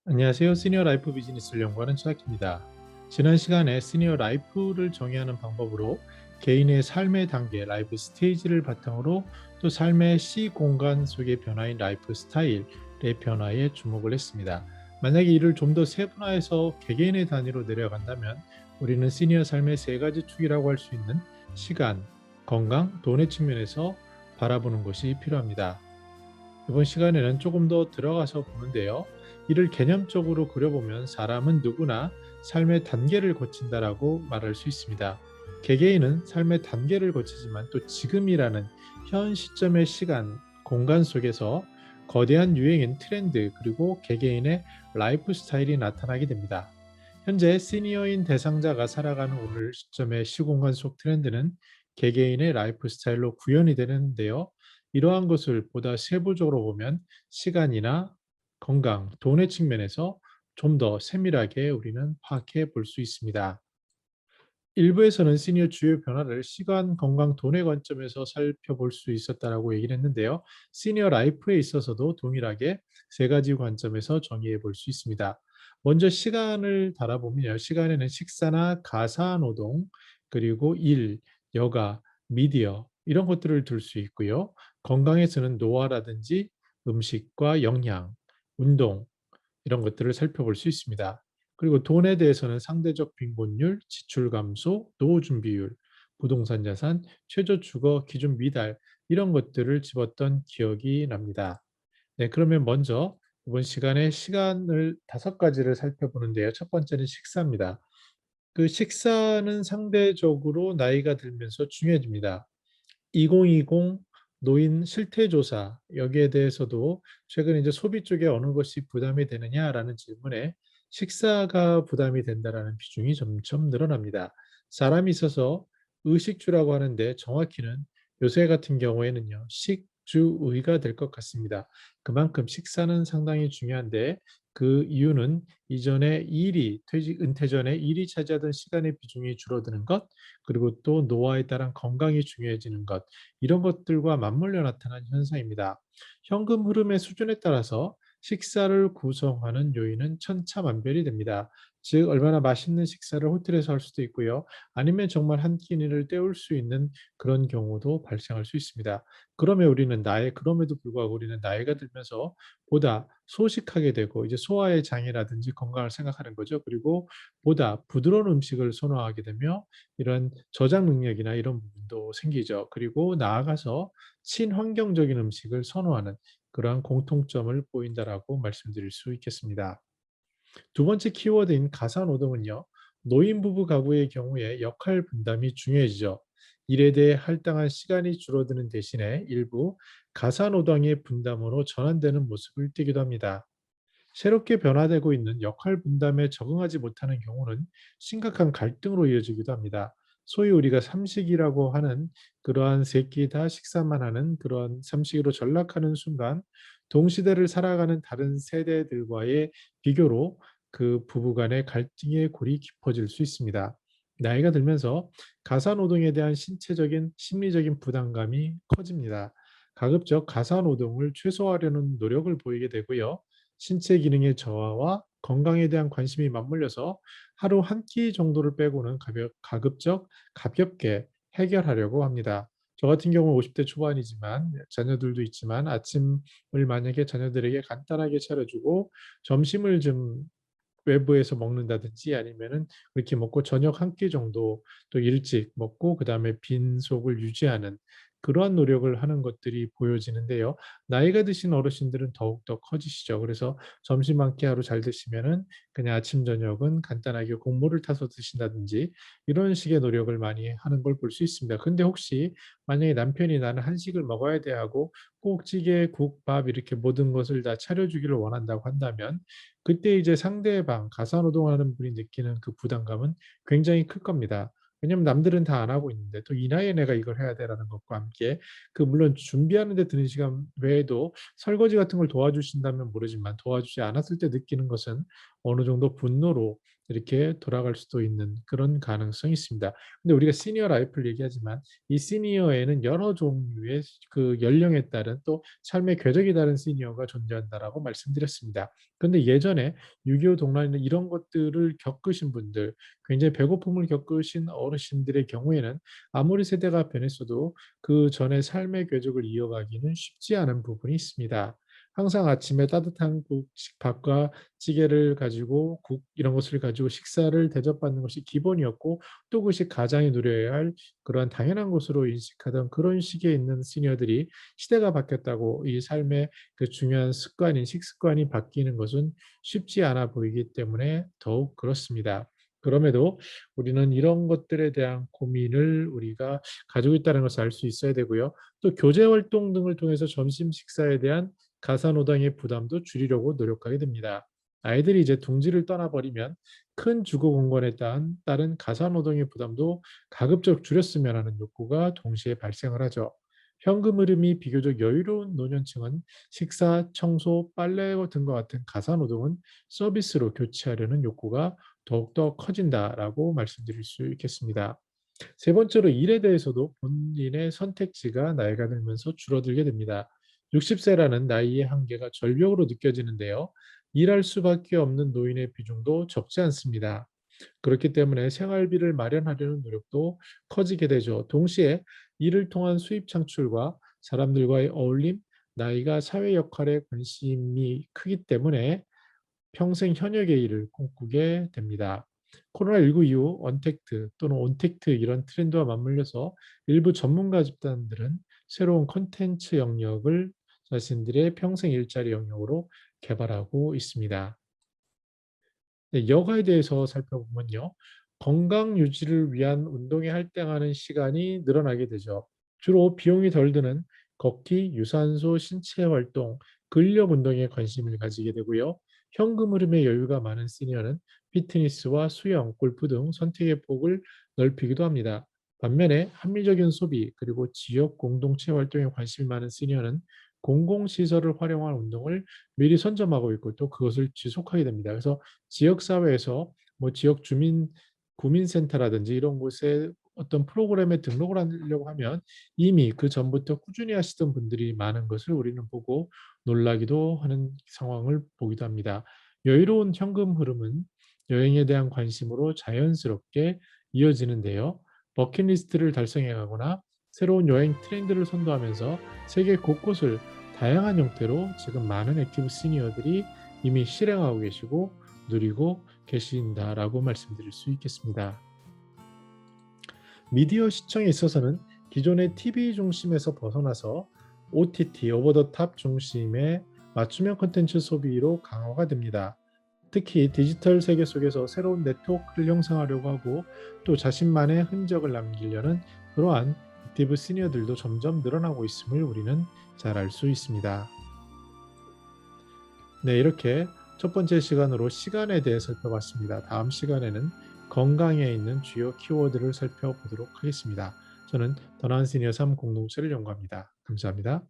안녕하세요. 시니어 라이프 비즈니스를 연구하는 최학입니다. 지난 시간에 시니어 라이프를 정의하는 방법으로 개인의 삶의 단계, 라이프 스테이지를 바탕으로 또 삶의 시공간 속의 변화인 라이프 스타일의 변화에 주목을 했습니다. 만약에 이를 좀 더 세분화해서 개개인의 단위로 내려간다면 우리는 시니어 삶의 세 가지 축이라고 할 수 있는 시간, 건강, 돈의 측면에서 바라보는 것이 필요합니다. 이번 시간에는 조금 더 들어가서 보는데요. 이를 개념적으로 그려보면 사람은 누구나 삶의 단계를 거친다라고 말할 수 있습니다. 개개인은 삶의 단계를 거치지만 또 지금이라는 현 시점의 시간, 공간 속에서 거대한 유행인 트렌드 그리고 개개인의 라이프 스타일이 나타나게 됩니다. 현재 시니어인 대상자가 살아가는 오늘 시점의 시공간 속 트렌드는 개개인의 라이프 스타일로 구현이 되는데요. 이러한 것을 보다 세부적으로 보면 시간이나 건강, 돈의 측면에서 좀 더 세밀하게 우리는 파악해 볼 수 있습니다. 일부에서는 시니어 주요 변화를 시간, 건강, 돈의 관점에서 살펴볼 수 있었다라고 얘기를 했는데요. 시니어 라이프에 있어서도 동일하게 세 가지 관점에서 정의해 볼 수 있습니다. 먼저 시간을 달아보면요. 시간에는 식사나 가사 노동, 그리고 일, 여가, 미디어 이런 것들을 둘 수 있고요. 건강에서는 노화라든지 음식과 영양, 운동, 이런 것들을 살펴볼 수 있습니다. 그리고 돈에 대해서는 상대적 빈곤율, 지출 감소, 노후 준비율, 부동산 자산, 최저 주거 기준 미달 이런 것들을 집었던 기억이 납니다. 네, 그러면 먼저 이번 시간에 시간을 5가지를 살펴보는데요. 첫 번째는 식사입니다. 그 식사는 상대적으로 나이가 들면서 중요해집니다. 2020 노인 실태조사 여기에 대해서도 최근 이제 소비 쪽에 어느 것이 부담이 되느냐라는 질문에 식사가 부담이 된다라는 비중이 점점 늘어납니다. 사람이 있어서 의식주라고 하는데 정확히는 요새 같은 경우에는요, 식주의가 될 것 같습니다. 그만큼 식사는 상당히 중요한데 그 이유는 이전에 일이 퇴직 은퇴 전에 일이 차지하던 시간의 비중이 줄어드는 것 그리고 또 노화에 따른 건강이 중요해지는 것 이런 것들과 맞물려 나타난 현상입니다. 현금 흐름의 수준에 따라서 식사를 구성하는 요인은 천차만별이 됩니다. 즉 얼마나 맛있는 식사를 호텔에서 할 수도 있고요. 아니면 정말 한 끼니를 때울 수 있는 그런 경우도 발생할 수 있습니다. 그럼에도 불구하고 우리는 나이가 들면서 보다 소식하게 되고 이제 소화의 장애라든지 건강을 생각하는 거죠. 그리고 보다 부드러운 음식을 선호하게 되며 이런 저장 능력이나 이런 부분도 생기죠. 그리고 나아가서 친환경적인 음식을 선호하는 그러한 공통점을 보인다라고 말씀드릴 수 있겠습니다. 두 번째 키워드인 가사노동은요. 노인 부부 가구의 경우에 역할 분담이 중요해지죠. 일에 대해 할당한 시간이 줄어드는 대신에 일부 가사노동의 분담으로 전환되는 모습을 띠기도 합니다. 새롭게 변화되고 있는 역할 분담에 적응하지 못하는 경우는 심각한 갈등으로 이어지기도 합니다. 소위 우리가 삼식이라고 하는 그러한 세 끼 다 식사만 하는 그런 삼식으로 전락하는 순간 동시대를 살아가는 다른 세대들과의 비교로 그 부부 간의 갈등의 골이 깊어질 수 있습니다. 나이가 들면서 가사 노동에 대한 신체적인 심리적인 부담감이 커집니다. 가급적 가사 노동을 최소화하려는 노력을 보이게 되고요. 신체 기능의 저하와 건강에 대한 관심이 맞물려서 하루 한 끼 정도를 빼고는 가급적 가볍게 해결하려고 합니다. 저 같은 경우는 50대 초반이지만 자녀들도 있지만 아침을 만약에 자녀들에게 간단하게 차려주고 점심을 좀 외부에서 먹는다든지 아니면은 그렇게 먹고 저녁 한 끼 정도 또 일찍 먹고 그다음에 빈속을 유지하는 그러한 노력을 하는 것들이 보여지는데요. 나이가 드신 어르신들은 더욱더 커지시죠. 그래서 점심 한 끼 하루 잘 드시면은 그냥 아침 저녁은 간단하게 국물을 타서 드신다든지 이런 식의 노력을 많이 하는 걸 볼 수 있습니다. 근데 혹시 만약에 남편이 "나는 한식을 먹어야 돼." 하고 꼭 찌개, 국, 밥 이렇게 모든 것을 다 차려 주기를 원한다고 한다면 그때 이제 상대방 가사노동하는 분이 느끼는 그 부담감은 굉장히 클 겁니다. 왜냐하면 남들은 다 안 하고 있는데 또 이 나이에 내가 이걸 해야 돼라는 것과 함께 그 물론 준비하는 데 드는 시간 외에도 설거지 같은 걸 도와주신다면 모르지만 도와주지 않았을 때 느끼는 것은 어느 정도 분노로 이렇게 돌아갈 수도 있는 그런 가능성이 있습니다. 근데 우리가 시니어 라이프를 얘기하지만 이 시니어에는 여러 종류의 그 연령에 따른 또 삶의 궤적이 다른 시니어가 존재한다라고 말씀드렸습니다. 그런데 예전에 6.25 동란이나 이런 것들을 겪으신 분들, 굉장히 배고픔을 겪으신 어르신들의 경우에는 아무리 세대가 변했어도 그 전의 삶의 궤적을 이어가기는 쉽지 않은 부분이 있습니다. 항상 아침에 따뜻한 밥과 찌개를 가지고 국 이런 것을 가지고 식사를 대접받는 것이 기본이었고 또 그것이 가장이 누려야 할 그러한 당연한 것으로 인식하던 그런 시기에 있는 시니어들이 시대가 바뀌었다고 이 삶의 그 중요한 습관인 식습관이 바뀌는 것은 쉽지 않아 보이기 때문에 더욱 그렇습니다. 그럼에도 우리는 이런 것들에 대한 고민을 우리가 가지고 있다는 것을 알 수 있어야 되고요. 또 교제 활동 등을 통해서 점심 식사에 대한 가사노동의 부담도 줄이려고 노력하게 됩니다. 아이들이 이제 둥지를 떠나버리면 큰 주거 공간에 따른 가사노동의 부담도 가급적 줄였으면 하는 욕구가 동시에 발생을 하죠. 현금 흐름이 비교적 여유로운 노년층은 식사, 청소, 빨래 등과 같은 가사노동은 서비스로 교체하려는 욕구가 더욱더 커진다라고 말씀드릴 수 있겠습니다. 세 번째로 일에 대해서도 본인의 선택지가 나이가 들면서 줄어들게 됩니다. 60세라는 나이의 한계가 절벽으로 느껴지는데요. 일할 수밖에 없는 노인의 비중도 적지 않습니다. 그렇기 때문에 생활비를 마련하려는 노력도 커지게 되죠. 동시에 일을 통한 수입 창출과 사람들과의 어울림, 나이가 사회 역할에 관심이 크기 때문에 평생 현역의 일을 꿈꾸게 됩니다. 코로나19 이후 언택트 또는 온택트 이런 트렌드와 맞물려서 일부 전문가 집단들은 새로운 콘텐츠 영역을 자신들의 평생 일자리 영역으로 개발하고 있습니다. 네, 여가에 대해서 살펴보면요. 건강 유지를 위한 운동에 할당하는 시간이 늘어나게 되죠. 주로 비용이 덜 드는 걷기, 유산소, 신체 활동, 근력 운동에 관심을 가지게 되고요. 현금 흐름에 여유가 많은 시니어는 피트니스와 수영, 골프 등 선택의 폭을 넓히기도 합니다. 반면에 합리적인 소비 그리고 지역 공동체 활동에 관심이 많은 시니어는 공공시설을 활용한 운동을 미리 선점하고 있고 또 그것을 지속하게 됩니다. 그래서 지역 사회에서 뭐 지역 주민 구민센터라든지 이런 곳에 어떤 프로그램에 등록을 하려고 하면 이미 그 전부터 꾸준히 하시던 분들이 많은 것을 우리는 보고 놀라기도 하는 상황을 보기도 합니다. 여유로운 현금 흐름은 여행에 대한 관심으로 자연스럽게 이어지는데요. 버킷리스트를 달성해 가거나 새로운 여행 트렌드를 선도하면서 세계 곳곳을 다양한 형태로 지금 많은 액티브 시니어들이 이미 실행하고 계시고 누리고 계신다라고 말씀드릴 수 있겠습니다. 미디어 시청에 있어서는 기존의 TV 중심에서 벗어나서 OTT, 오버 더 탑 중심의 맞춤형 콘텐츠 소비로 강화가 됩니다. 특히 디지털 세계 속에서 새로운 네트워크를 형성하려고 하고 또 자신만의 흔적을 남기려는 그러한 액티브 시니어들도 점점 늘어나고 있음을 우리는 잘 알 수 있습니다. 네, 이렇게 첫 번째 시간으로 시간에 대해 살펴봤습니다. 다음 시간에는 건강에 있는 주요 키워드를 살펴보도록 하겠습니다. 저는 더 나은 시니어 3 공동체를 연구합니다. 감사합니다.